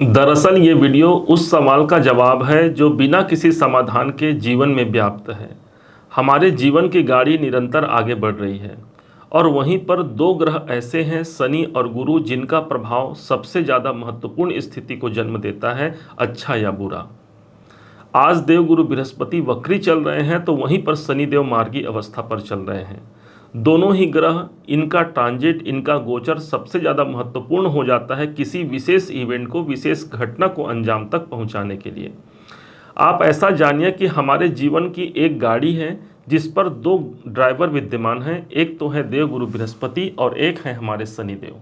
दरअसल ये वीडियो उस सवाल का जवाब है जो बिना किसी समाधान के जीवन में व्याप्त है। हमारे जीवन की गाड़ी निरंतर आगे बढ़ रही है और वहीं पर दो ग्रह ऐसे हैं, शनि और गुरु, जिनका प्रभाव सबसे ज़्यादा महत्वपूर्ण स्थिति को जन्म देता है, अच्छा या बुरा। आज देवगुरु बृहस्पति वक्री चल रहे हैं तो वहीं पर शनिदेव मार्गी अवस्था पर चल रहे हैं। दोनों ही ग्रह, इनका ट्रांजिट, इनका गोचर सबसे ज़्यादा महत्वपूर्ण हो जाता है किसी विशेष इवेंट को, विशेष घटना को अंजाम तक पहुंचाने के लिए। आप ऐसा जानिए कि हमारे जीवन की एक गाड़ी है जिस पर दो ड्राइवर विद्यमान हैं, एक तो है देवगुरु बृहस्पति और एक है हमारे शनिदेव।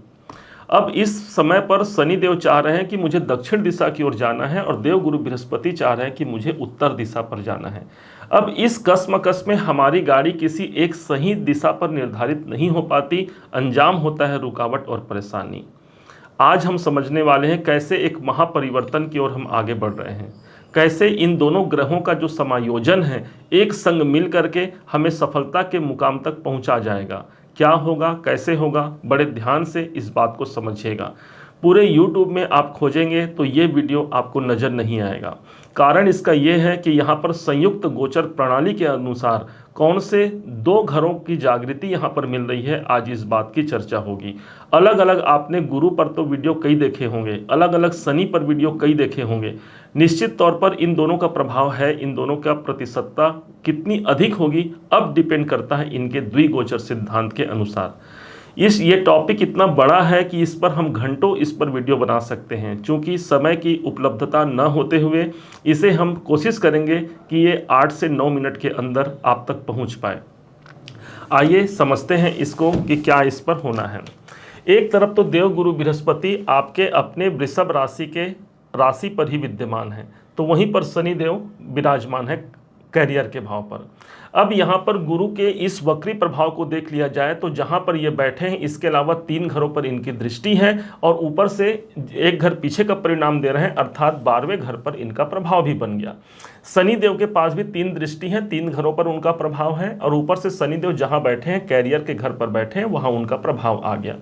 अब इस समय पर शनिदेव चाह रहे हैं कि मुझे दक्षिण दिशा की ओर जाना है और देवगुरु बृहस्पति चाह रहे हैं कि मुझे उत्तर दिशा पर जाना है। अब इस कश्मकश में हमारी गाड़ी किसी एक सही दिशा पर निर्धारित नहीं हो पाती, अंजाम होता है रुकावट और परेशानी। आज हम समझने वाले हैं कैसे एक महापरिवर्तन की ओर हम आगे बढ़ रहे हैं, कैसे इन दोनों ग्रहों का जो समायोजन है एक संग मिल करके हमें सफलता के मुकाम तक पहुंचा जाएगा। क्या होगा, कैसे होगा, बड़े ध्यान से इस बात को समझिएगा। पूरे YouTube में आप खोजेंगे तो ये वीडियो आपको नज़र नहीं आएगा। कारण इसका ये है कि यहाँ पर संयुक्त गोचर प्रणाली के अनुसार कौन से दो घरों की जागृति यहाँ पर मिल रही है, आज इस बात की चर्चा होगी। अलग अलग आपने गुरु पर तो वीडियो कई देखे होंगे, अलग अलग शनि पर वीडियो कई देखे होंगे। निश्चित तौर पर इन दोनों का प्रभाव है, इन दोनों का प्रतिशतता कितनी अधिक होगी अब डिपेंड करता है इनके द्विगोचर सिद्धांत के अनुसार। ये टॉपिक इतना बड़ा है कि इस पर हम घंटों इस पर वीडियो बना सकते हैं। चूँकि समय की उपलब्धता न होते हुए इसे हम कोशिश करेंगे कि ये 8 से 9 मिनट के अंदर आप तक पहुंच पाए। आइए समझते हैं इसको कि क्या इस पर होना है। एक तरफ तो देवगुरु बृहस्पति आपके अपने वृषभ राशि के राशि पर ही विद्यमान है, तो वहीं पर शनिदेव विराजमान है कैरियर के भाव पर। अब यहाँ पर गुरु के इस वक्री प्रभाव को देख लिया जाए तो जहाँ पर ये बैठे हैं इसके अलावा 3 घरों पर इनकी दृष्टि है और ऊपर से एक घर पीछे का परिणाम दे रहे हैं, अर्थात 12वें घर पर इनका प्रभाव भी बन गया। शनिदेव के पास भी 3 दृष्टि है, 3 घरों पर उनका प्रभाव है और ऊपर से शनिदेव जहाँ बैठे हैं कैरियर के घर पर बैठे हैं वहाँ उनका प्रभाव आ गया।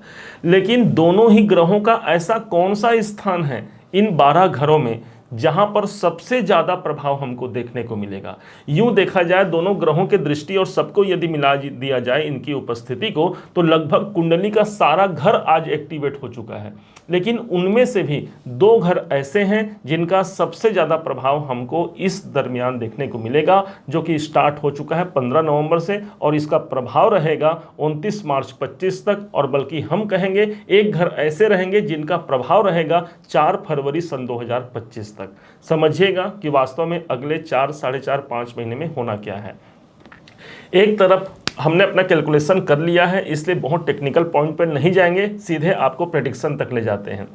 लेकिन दोनों ही ग्रहों का ऐसा कौन सा स्थान है इन 12 घरों में जहां पर सबसे ज्यादा प्रभाव हमको देखने को मिलेगा? यूं देखा जाए दोनों ग्रहों के दृष्टि और सबको यदि मिला दिया जाए इनकी उपस्थिति को तो लगभग कुंडली का सारा घर आज एक्टिवेट हो चुका है। लेकिन उनमें से भी 2 घर ऐसे हैं जिनका सबसे ज़्यादा प्रभाव हमको इस दरमियान देखने को मिलेगा, जो कि स्टार्ट हो चुका है 15 नवंबर से और इसका प्रभाव रहेगा 29 मार्च 25 तक। और बल्कि हम कहेंगे एक घर ऐसे रहेंगे जिनका प्रभाव रहेगा 4 फरवरी सन 2025 तक। समझिएगा कि वास्तव में अगले 4, साढ़े 4, 5 महीने में होना क्या है। एक तरफ हमने अपना कैलकुलेशन कर लिया है, इसलिए बहुत टेक्निकल पॉइंट पर नहीं जाएंगे, सीधे आपको प्रेडिक्शन तक ले जाते हैं।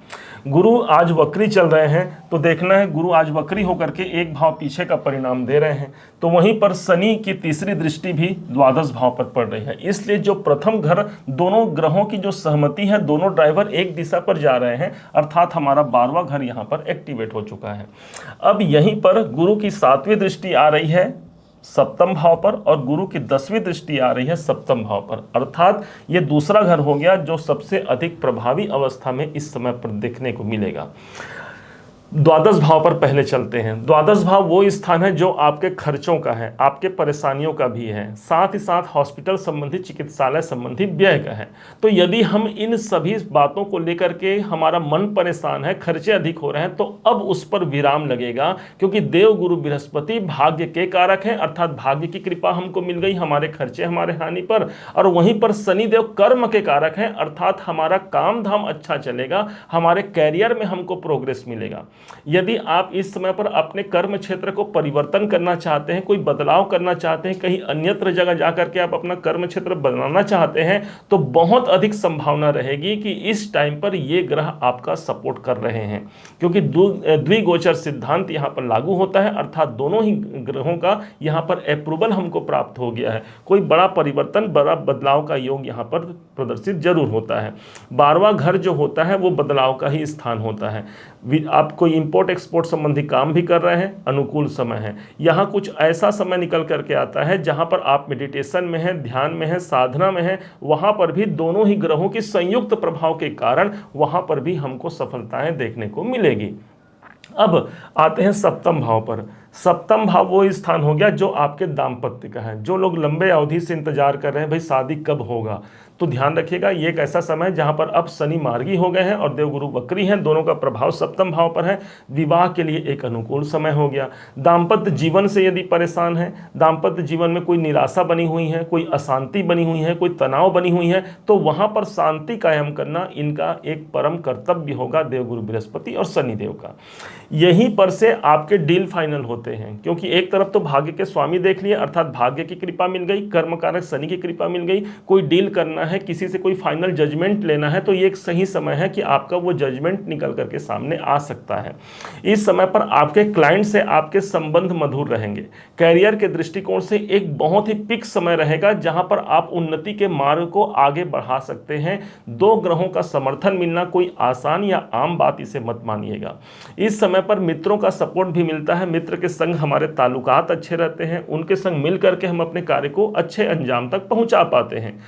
गुरु आज वक्री चल रहे हैं तो देखना है गुरु आज वक्री होकर के एक भाव पीछे का परिणाम दे रहे हैं, तो वहीं पर शनि की तीसरी दृष्टि भी द्वादश भाव पर पड़ रही है। इसलिए जो प्रथम घर, दोनों ग्रहों की जो सहमति है, दोनों ड्राइवर एक दिशा पर जा रहे हैं, अर्थात हमारा 12वां घर यहाँ पर एक्टिवेट हो चुका है। अब यहीं पर गुरु की 7वीं दृष्टि आ रही है सप्तम भाव पर और गुरु की 10वीं दृष्टि आ रही है सप्तम भाव पर, अर्थात ये दूसरा घर हो गया जो सबसे अधिक प्रभावी अवस्था में इस समय पर देखने को मिलेगा। द्वादश भाव पर पहले चलते हैं। द्वादश भाव वो स्थान है जो आपके खर्चों का है, आपके परेशानियों का भी है, साथ ही साथ हॉस्पिटल संबंधी, चिकित्सालय संबंधी व्यय का है। तो यदि हम इन सभी बातों को लेकर के हमारा मन परेशान है, खर्चे अधिक हो रहे हैं, तो अब उस पर विराम लगेगा, क्योंकि देव गुरु बृहस्पति भाग्य के कारक हैं, अर्थात भाग्य की कृपा हमको मिल गई हमारे खर्चे, हमारे हानि पर। और वहीं पर शनिदेव कर्म के कारक हैं, अर्थात हमारा काम धाम अच्छा चलेगा, हमारे कैरियर में हमको प्रोग्रेस मिलेगा। यदि आप इस समय पर अपने कर्म क्षेत्र को परिवर्तन करना चाहते हैं, कोई बदलाव करना चाहते हैं, कहीं अन्यत्र जगह जाकर के आप अपना कर्म क्षेत्र बनाना चाहते हैं, तो बहुत अधिक संभावना रहेगी कि इस टाइम पर ये ग्रह आपका सपोर्ट कर रहे हैं, क्योंकि द्विगोचर सिद्धांत यहाँ पर लागू होता है, अर्थात दोनों ही ग्रहों का यहाँ पर अप्रूवल हमको प्राप्त हो गया है। कोई बड़ा परिवर्तन, बड़ा बदलाव का योग यहाँ पर प्रदर्शित जरूर होता है। 12वां घर जो होता है वो बदलाव का ही स्थान होता है। आप कोई इंपोर्ट एक्सपोर्ट संबंधी काम भी कर रहे हैं, अनुकूल समय है। यहाँ कुछ ऐसा समय निकल करके आता है जहाँ पर आप मेडिटेशन में हैं, ध्यान में हैं, साधना में हैं, वहाँ पर भी दोनों ही ग्रहों के संयुक्त प्रभाव के कारण वहाँ पर भी हमको सफलताएं देखने को मिलेगी। अब आते हैं सप्तम भाव पर। सप्तम भाव वो स्थान हो गया जो आपके दाम्पत्य का है। जो लोग लंबे अवधि से इंतजार कर रहे हैं भाई शादी कब होगा, तो ध्यान रखिएगा ये एक ऐसा समय है जहां पर अब शनि मार्गी हो गए हैं और देवगुरु वक्री हैं, दोनों का प्रभाव सप्तम भाव पर है। विवाह के लिए एक अनुकूल समय हो गया। दाम्पत्य जीवन से यदि परेशान है, दाम्पत्य जीवन में कोई निराशा बनी हुई है, कोई अशांति बनी हुई है, कोई तनाव बनी हुई है, तो वहां पर शांति कायम करना इनका एक परम कर्तव्य होगा, देवगुरु बृहस्पति और शनिदेव का। यहीं पर से आपके डील फाइनल होते हैं, क्योंकि एक तरफ तो भाग्य के स्वामी देख लिए, अर्थात भाग्य की कृपा मिल गई, कर्मकारक शनि की कृपा मिल गई। कोई डील करना है, किसी से कोई फाइनल जजमेंट लेना है, तो ये एक सही समय है कि आपका वो जजमेंट निकल करके सामने आ सकता है। इस समय पर आपके क्लाइंट से आपके संबंध मधुर रहेंगे। कैरियर के दृष्टिकोण से एक बहुत ही पिक समय रहेगा जहां पर आप उन्नति के मार्ग को आगे बढ़ा सकते हैं। दो ग्रहों का समर्थन मिलना कोई आसान या आम बात इसे मत मानिएगा। इस समय पर मित्रों का सपोर्ट भी मिलता है। मित्र के संग हमारे ताल्लुकात अच्छे रहते हैं, उनके संग मिल करके हम अपने कार्य को अच्छे अंजाम तक पहुंचा पाते हैं।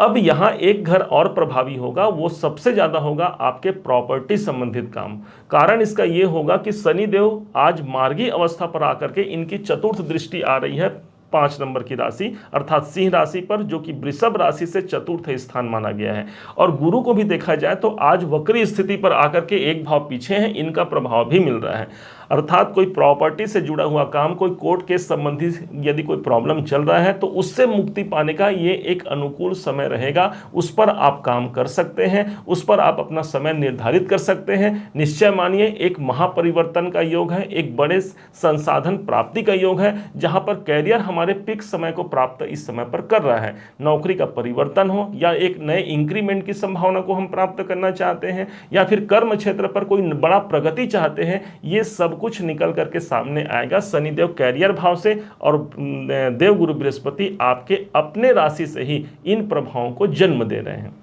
अब यहाँ एक घर और प्रभावी होगा, वो सबसे ज्यादा होगा आपके प्रॉपर्टी संबंधित काम। कारण इसका ये होगा कि शनिदेव आज मार्गी अवस्था पर आकर के इनकी चतुर्थ दृष्टि आ रही है 5 नंबर की राशि अर्थात सिंह राशि पर, जो कि वृषभ राशि से चतुर्थ स्थान माना गया है। और गुरु को भी देखा जाए तो आज वक्री स्थिति पर आकर के एक भाव पीछे हैं, इनका प्रभाव भी मिल रहा है। अर्थात कोई प्रॉपर्टी से जुड़ा हुआ काम, कोई कोर्ट केस संबंधी यदि कोई प्रॉब्लम चल रहा है तो उससे मुक्ति पाने का ये एक अनुकूल समय रहेगा। उस पर आप काम कर सकते हैं, उस पर आप अपना समय निर्धारित कर सकते हैं। निश्चय मानिए एक महापरिवर्तन का योग है, एक बड़े संसाधन प्राप्ति का योग है, जहां पर कैरियर हमारे पिक समय को प्राप्त इस समय पर कर रहा है। नौकरी का परिवर्तन हो या एक नए इंक्रीमेंट की संभावना को हम प्राप्त करना चाहते हैं, या फिर कर्म क्षेत्र पर कोई बड़ा प्रगति चाहते हैं, ये सब कुछ निकल करके सामने आएगा शनिदेव कैरियर भाव से। और देवगुरु बृहस्पति आपके अपने राशि से ही इन प्रभावों को जन्म दे रहे हैं।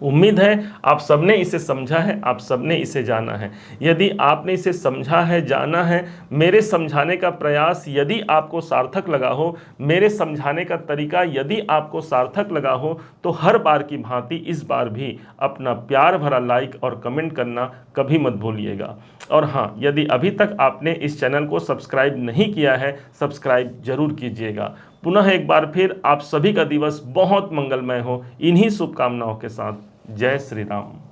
उम्मीद है आप सबने इसे समझा है, आप सबने इसे जाना है। यदि आपने इसे समझा है, जाना है, मेरे समझाने का प्रयास यदि आपको सार्थक लगा हो, मेरे समझाने का तरीका यदि आपको सार्थक लगा हो, तो हर बार की भांति इस बार भी अपना प्यार भरा लाइक और कमेंट करना कभी मत भूलिएगा। और हाँ, यदि अभी तक आपने इस चैनल को सब्सक्राइब नहीं किया है, सब्सक्राइब जरूर कीजिएगा। पुनः एक बार फिर आप सभी का दिवस बहुत मंगलमय हो, इन्हीं शुभकामनाओं के साथ। जय श्री राम।